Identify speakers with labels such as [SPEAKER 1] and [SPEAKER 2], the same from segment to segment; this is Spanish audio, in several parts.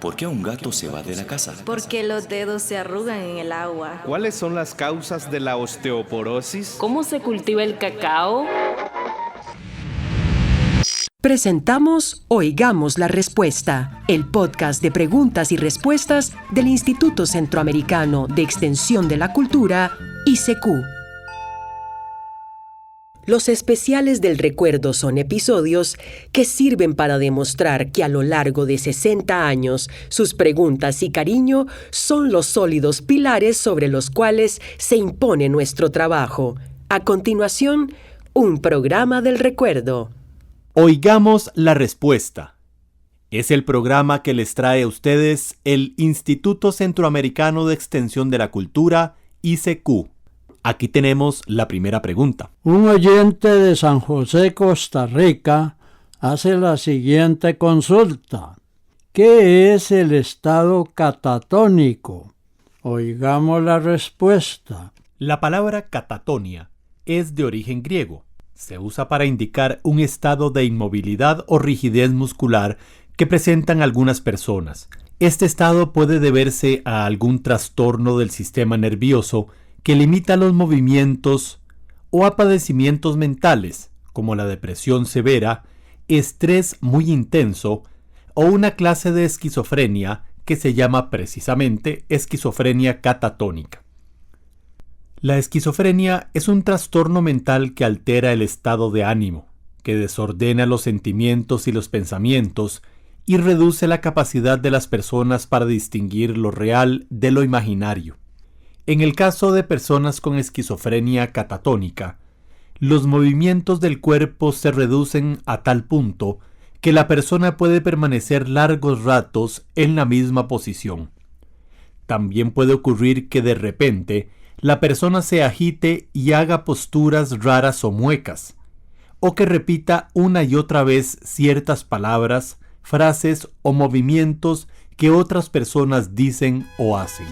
[SPEAKER 1] ¿Por qué un gato se va de la casa?
[SPEAKER 2] Porque los dedos se arrugan en el agua.
[SPEAKER 3] ¿Cuáles son las causas de la osteoporosis?
[SPEAKER 4] ¿Cómo se cultiva el cacao?
[SPEAKER 5] Presentamos Oigamos la Respuesta, el podcast de preguntas y respuestas del Instituto Centroamericano de Extensión de la Cultura, ICQ. Los especiales del recuerdo son episodios que sirven para demostrar que a lo largo de 60 años, sus preguntas y cariño son los sólidos pilares sobre los cuales se impone nuestro trabajo. A continuación, un programa del recuerdo.
[SPEAKER 6] Oigamos la Respuesta. Es el programa que les trae a ustedes el Instituto Centroamericano de Extensión de la Cultura, ICQ. Aquí tenemos la primera pregunta.
[SPEAKER 7] Un oyente de San José, Costa Rica, hace la siguiente consulta. ¿Qué es el estado catatónico? Oigamos la respuesta.
[SPEAKER 6] La palabra catatonia es de origen griego. Se usa para indicar un estado de inmovilidad o rigidez muscular que presentan algunas personas. Este estado puede deberse a algún trastorno del sistema nervioso que limita los movimientos o a padecimientos mentales, como la depresión severa, estrés muy intenso o una clase de esquizofrenia que se llama precisamente esquizofrenia catatónica. La esquizofrenia es un trastorno mental que altera el estado de ánimo, que desordena los sentimientos y los pensamientos y reduce la capacidad de las personas para distinguir lo real de lo imaginario. En el caso de personas con esquizofrenia catatónica, los movimientos del cuerpo se reducen a tal punto que la persona puede permanecer largos ratos en la misma posición. También puede ocurrir que de repente la persona se agite y haga posturas raras o muecas, o que repita una y otra vez ciertas palabras, frases o movimientos que otras personas dicen o hacen.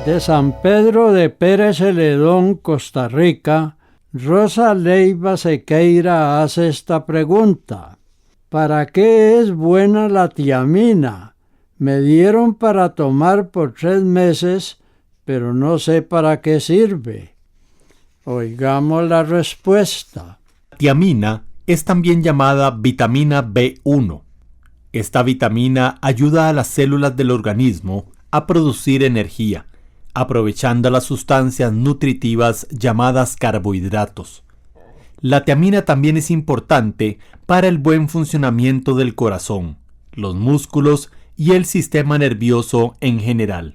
[SPEAKER 7] De San Pedro de Pérez Celedón, Costa Rica, Rosa Leiva Sequeira hace esta pregunta. ¿Para qué es buena la tiamina? Me dieron para tomar por 3 meses, pero no sé para qué sirve. Oigamos la respuesta.
[SPEAKER 6] Tiamina es también llamada vitamina B1. Esta vitamina ayuda a las células del organismo a producir energía, aprovechando las sustancias nutritivas llamadas carbohidratos. La tiamina también es importante para el buen funcionamiento del corazón, los músculos y el sistema nervioso en general.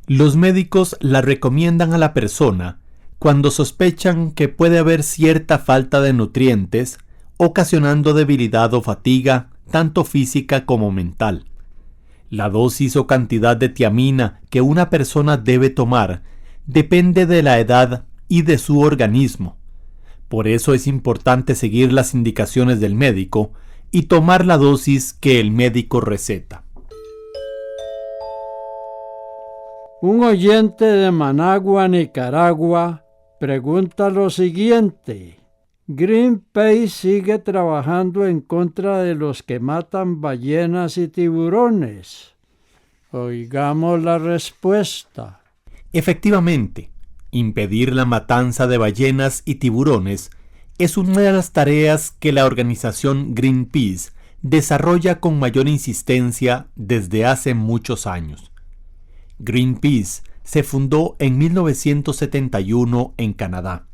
[SPEAKER 6] Los médicos la recomiendan a la persona cuando sospechan que puede haber cierta falta de nutrientes, ocasionando debilidad o fatiga, tanto física como mental. La dosis o cantidad de tiamina que una persona debe tomar depende de la edad y de su organismo. Por eso es importante seguir las indicaciones del médico y tomar la dosis que el médico receta.
[SPEAKER 7] Un oyente de Managua, Nicaragua, pregunta lo siguiente. Greenpeace sigue trabajando en contra de los que matan ballenas y tiburones. Oigamos la respuesta.
[SPEAKER 6] Efectivamente, impedir la matanza de ballenas y tiburones es una de las tareas que la organización Greenpeace desarrolla con mayor insistencia desde hace muchos años. Greenpeace se fundó en 1971 en Canadá.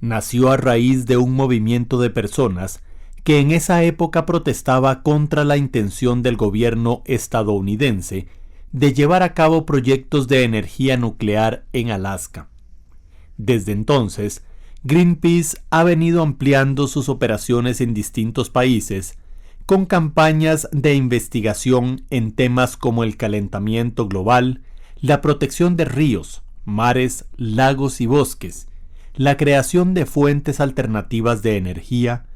[SPEAKER 6] Nació a raíz de un movimiento de personas que en esa época protestaba contra la intención del gobierno estadounidense de llevar a cabo proyectos de energía nuclear en Alaska. Desde entonces, Greenpeace ha venido ampliando sus operaciones en distintos países, con campañas de investigación en temas como el calentamiento global, la protección de ríos, mares, lagos y bosques, la creación de fuentes alternativas de energía,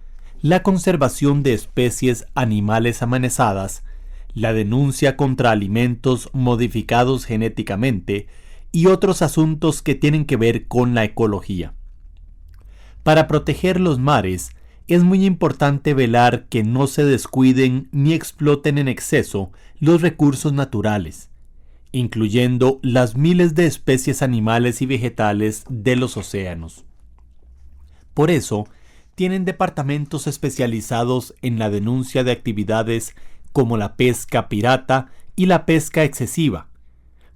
[SPEAKER 6] la conservación de especies animales amenazadas, la denuncia contra alimentos modificados genéticamente y otros asuntos que tienen que ver con la ecología. Para proteger los mares, es muy importante velar que no se descuiden ni exploten en exceso los recursos naturales, incluyendo las miles de especies animales y vegetales de los océanos. Por eso, tienen departamentos especializados en la denuncia de actividades como la pesca pirata y la pesca excesiva,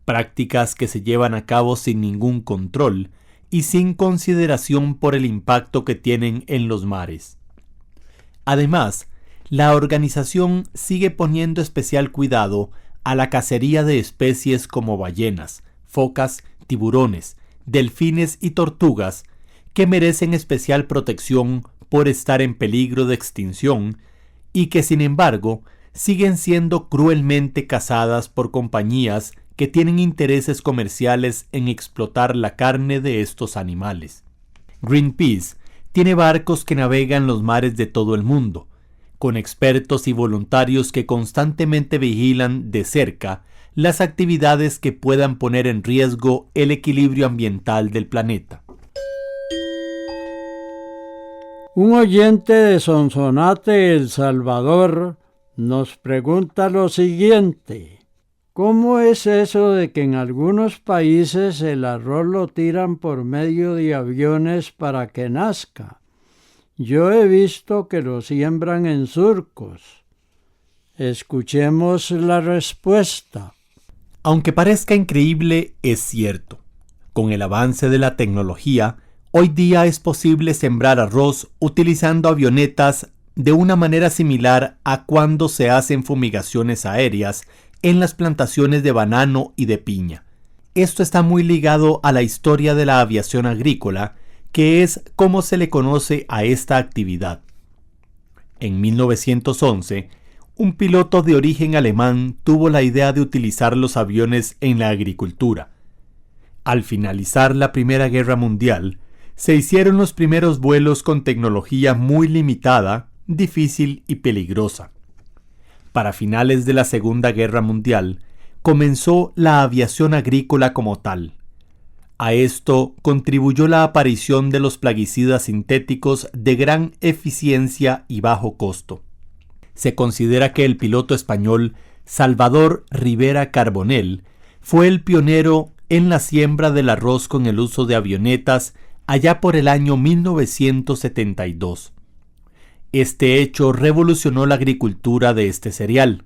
[SPEAKER 6] prácticas que se llevan a cabo sin ningún control y sin consideración por el impacto que tienen en los mares. Además, la organización sigue poniendo especial cuidado a la cacería de especies como ballenas, focas, tiburones, delfines y tortugas, que merecen especial protección por estar en peligro de extinción y que, sin embargo, siguen siendo cruelmente cazadas por compañías que tienen intereses comerciales en explotar la carne de estos animales. Greenpeace tiene barcos que navegan los mares de todo el mundo, con expertos y voluntarios que constantemente vigilan de cerca las actividades que puedan poner en riesgo el equilibrio ambiental del planeta.
[SPEAKER 7] Un oyente de Sonsonate, El Salvador, nos pregunta lo siguiente: ¿cómo es eso de que en algunos países el arroz lo tiran por medio de aviones para que nazca? Yo he visto que lo siembran en surcos. Escuchemos la respuesta.
[SPEAKER 6] Aunque parezca increíble, es cierto. Con el avance de la tecnología, hoy día es posible sembrar arroz utilizando avionetas de una manera similar a cuando se hacen fumigaciones aéreas en las plantaciones de banano y de piña. Esto está muy ligado a la historia de la aviación agrícola, que es como se le conoce a esta actividad. En 1911, un piloto de origen alemán tuvo la idea de utilizar los aviones en la agricultura. Al finalizar la Primera Guerra Mundial, se hicieron los primeros vuelos con tecnología muy limitada, difícil y peligrosa. Para finales de la Segunda Guerra Mundial, comenzó la aviación agrícola como tal. A esto contribuyó la aparición de los plaguicidas sintéticos de gran eficiencia y bajo costo. Se considera que el piloto español Salvador Rivera Carbonell fue el pionero en la siembra del arroz con el uso de avionetas allá por el año 1972. Este hecho revolucionó la agricultura de este cereal.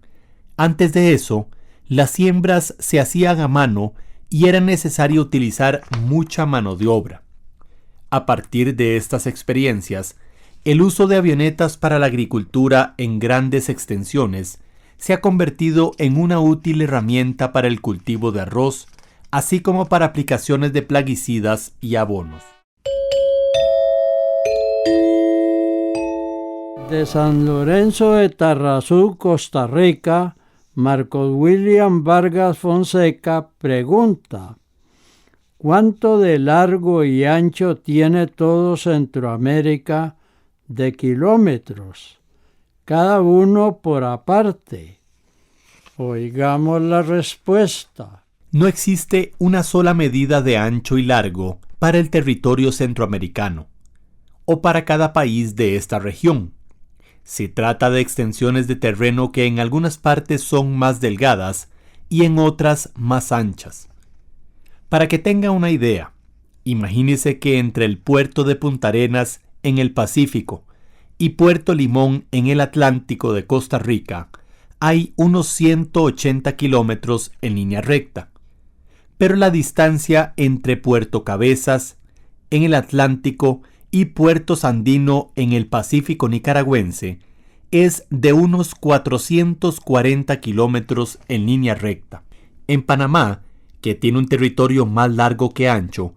[SPEAKER 6] Antes de eso, las siembras se hacían a mano y era necesario utilizar mucha mano de obra. A partir de estas experiencias, el uso de avionetas para la agricultura en grandes extensiones se ha convertido en una útil herramienta para el cultivo de arroz, así como para aplicaciones de plaguicidas y abonos.
[SPEAKER 7] De San Lorenzo de Tarrazú, Costa Rica, Marcos William Vargas Fonseca pregunta: ¿cuánto de largo y ancho tiene todo Centroamérica de kilómetros, cada uno por aparte? Oigamos la respuesta.
[SPEAKER 6] No existe una sola medida de ancho y largo para el territorio centroamericano, o para cada país de esta región. Se trata de extensiones de terreno que en algunas partes son más delgadas y en otras más anchas. Para que tenga una idea, imagínese que entre el puerto de Punta Arenas en el Pacífico y Puerto Limón en el Atlántico de Costa Rica hay unos 180 kilómetros en línea recta, pero la distancia entre Puerto Cabezas en el Atlántico y Puerto Sandino en el Pacífico nicaragüense es de unos 440 kilómetros en línea recta. En Panamá, que tiene un territorio más largo que ancho,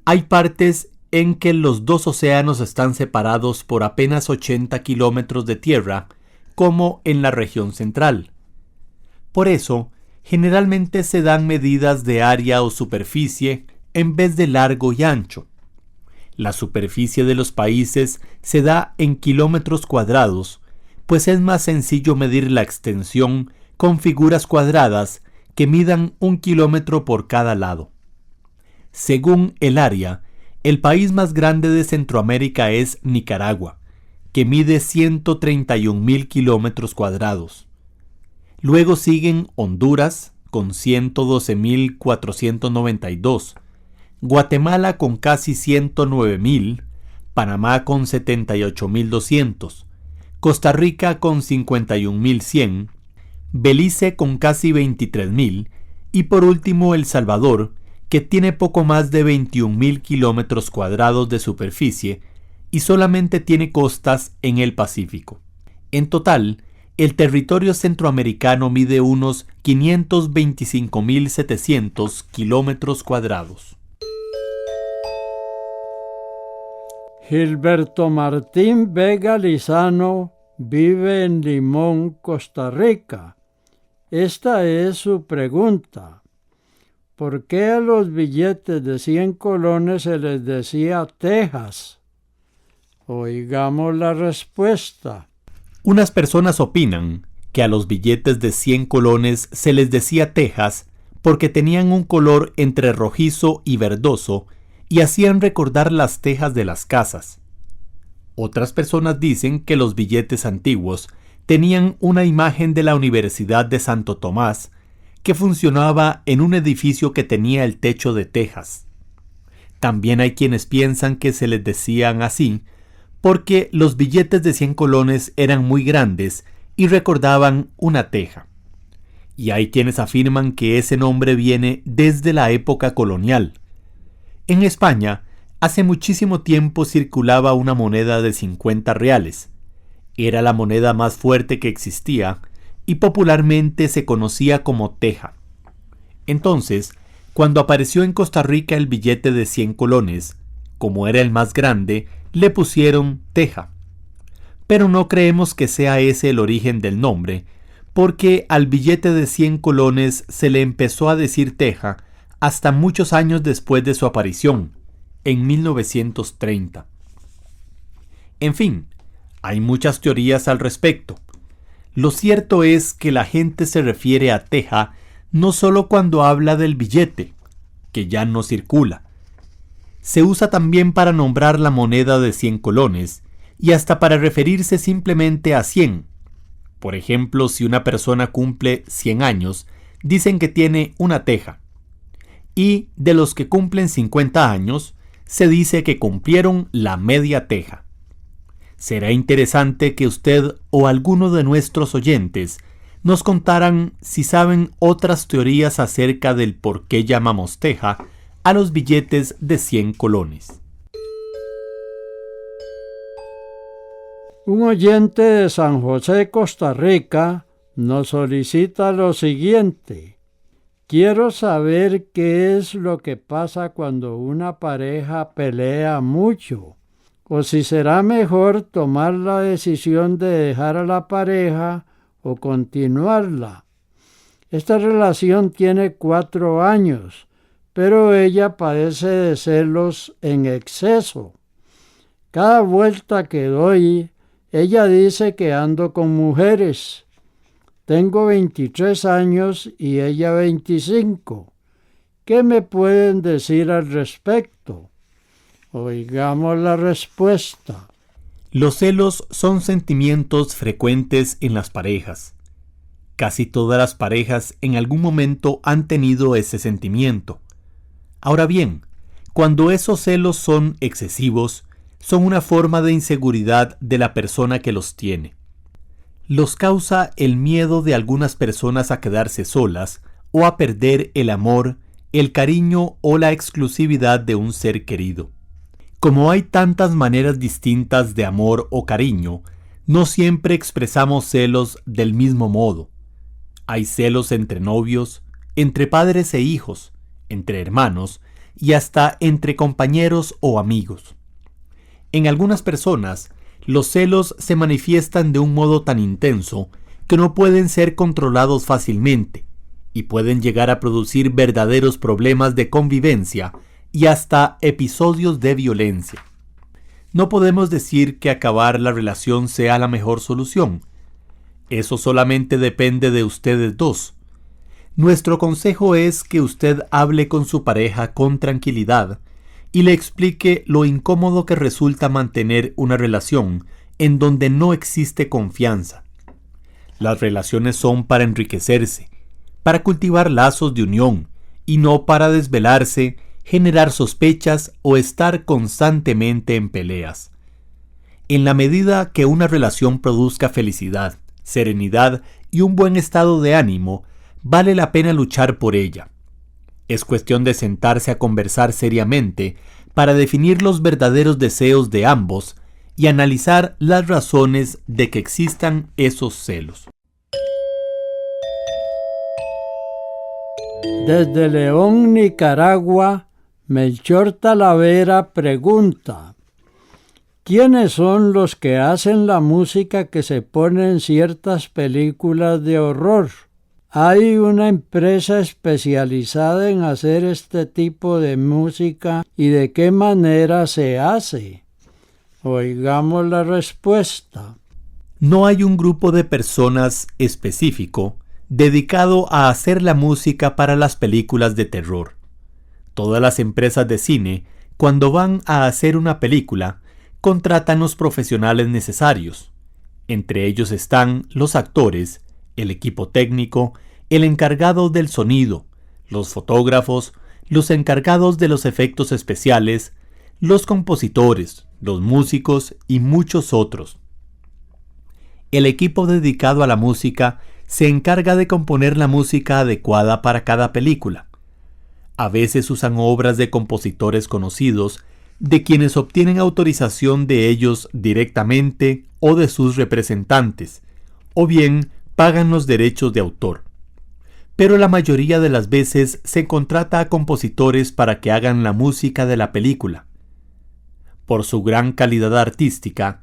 [SPEAKER 6] hay partes en que los dos océanos están separados por apenas 80 kilómetros de tierra, como en la región central. Por eso, generalmente se dan medidas de área o superficie en vez de largo y ancho. La superficie de los países se da en kilómetros cuadrados, pues es más sencillo medir la extensión con figuras cuadradas que midan 1 kilómetro por cada lado. Según el área, el país más grande de Centroamérica es Nicaragua, que mide 131.000 kilómetros cuadrados. Luego siguen Honduras, con 112.492, Guatemala con casi 109.000, Panamá con 78.200, Costa Rica con 51.100, Belice con casi 23.000 y por último El Salvador, que tiene poco más de 21.000 kilómetros cuadrados de superficie y solamente tiene costas en el Pacífico. En total, el territorio centroamericano mide unos 525.700 kilómetros cuadrados.
[SPEAKER 7] Gilberto Martín Vega Lizano vive en Limón, Costa Rica. Esta es su pregunta. ¿Por qué a los billetes de 100 colones se les decía tejas? Oigamos la respuesta.
[SPEAKER 6] Unas personas opinan que a los billetes de 100 colones se les decía tejas porque tenían un color entre rojizo y verdoso y hacían recordar las tejas de las casas. Otras personas dicen que los billetes antiguos tenían una imagen de la Universidad de Santo Tomás que funcionaba en un edificio que tenía el techo de tejas. También hay quienes piensan que se les decían así porque los billetes de 100 colones eran muy grandes y recordaban una teja. Y hay quienes afirman que ese nombre viene desde la época colonial. En España, hace muchísimo tiempo circulaba una moneda de 50 reales. Era la moneda más fuerte que existía y popularmente se conocía como teja. Entonces, cuando apareció en Costa Rica el billete de 100 colones, como era el más grande, le pusieron teja. Pero no creemos que sea ese el origen del nombre, porque al billete de 100 colones se le empezó a decir teja hasta muchos años después de su aparición, en 1930. En fin, hay muchas teorías al respecto. Lo cierto es que la gente se refiere a teja no solo cuando habla del billete, que ya no circula. Se usa también para nombrar la moneda de 100 colones y hasta para referirse simplemente a 100. Por ejemplo, si una persona cumple 100 años, dicen que tiene una teja. Y de los que cumplen 50 años, se dice que cumplieron la media teja. Será interesante que usted o alguno de nuestros oyentes nos contaran si saben otras teorías acerca del por qué llamamos teja a los billetes de 100 colones.
[SPEAKER 7] Un oyente de San José, Costa Rica, nos solicita lo siguiente. Quiero saber qué es lo que pasa cuando una pareja pelea mucho, o si será mejor tomar la decisión de dejar a la pareja o continuarla. Esta relación tiene 4 años, pero ella padece de celos en exceso. Cada vuelta que doy, ella dice que ando con mujeres. Tengo 23 años y ella 25. ¿Qué me pueden decir al respecto? Oigamos la respuesta.
[SPEAKER 6] Los celos son sentimientos frecuentes en las parejas. Casi todas las parejas en algún momento han tenido ese sentimiento. Ahora bien, cuando esos celos son excesivos, son una forma de inseguridad de la persona que los tiene. Los causa el miedo de algunas personas a quedarse solas o a perder el amor, el cariño o la exclusividad de un ser querido. Como hay tantas maneras distintas de amor o cariño, no siempre expresamos celos del mismo modo. Hay celos entre novios, entre padres e hijos, entre hermanos y hasta entre compañeros o amigos. En algunas personas, los celos se manifiestan de un modo tan intenso que no pueden ser controlados fácilmente y pueden llegar a producir verdaderos problemas de convivencia y hasta episodios de violencia. No podemos decir que acabar la relación sea la mejor solución. Eso solamente depende de ustedes dos. Nuestro consejo es que usted hable con su pareja con tranquilidad y le explique lo incómodo que resulta mantener una relación en donde no existe confianza. Las relaciones son para enriquecerse, para cultivar lazos de unión, y no para desvelarse, generar sospechas o estar constantemente en peleas. En la medida que una relación produzca felicidad, serenidad y un buen estado de ánimo, vale la pena luchar por ella. Es cuestión de sentarse a conversar seriamente para definir los verdaderos deseos de ambos y analizar las razones de que existan esos celos.
[SPEAKER 7] Desde León, Nicaragua, Melchor Talavera pregunta: ¿quiénes son los que hacen la música que se pone en ciertas películas de horror? ¿Hay una empresa especializada en hacer este tipo de música y de qué manera se hace? Oigamos la respuesta.
[SPEAKER 6] No hay un grupo de personas específico dedicado a hacer la música para las películas de terror. Todas las empresas de cine, cuando van a hacer una película, contratan los profesionales necesarios. Entre ellos están los actores, el equipo técnico, el encargado del sonido, los fotógrafos, los encargados de los efectos especiales, los compositores, los músicos y muchos otros. El equipo dedicado a la música se encarga de componer la música adecuada para cada película. A veces usan obras de compositores conocidos, de quienes obtienen autorización de ellos directamente o de sus representantes, o bien pagan los derechos de autor. Pero la mayoría de las veces se contrata a compositores para que hagan la música de la película. Por su gran calidad artística,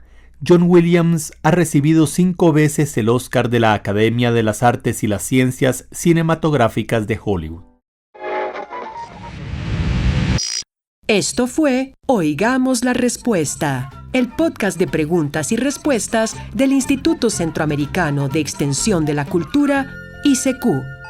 [SPEAKER 6] John Williams ha recibido 5 veces el Oscar de la Academia de las Artes y las Ciencias Cinematográficas de Hollywood.
[SPEAKER 5] Esto fue Oigamos la Respuesta, el podcast de preguntas y respuestas del Instituto Centroamericano de Extensión de la Cultura, ICQ.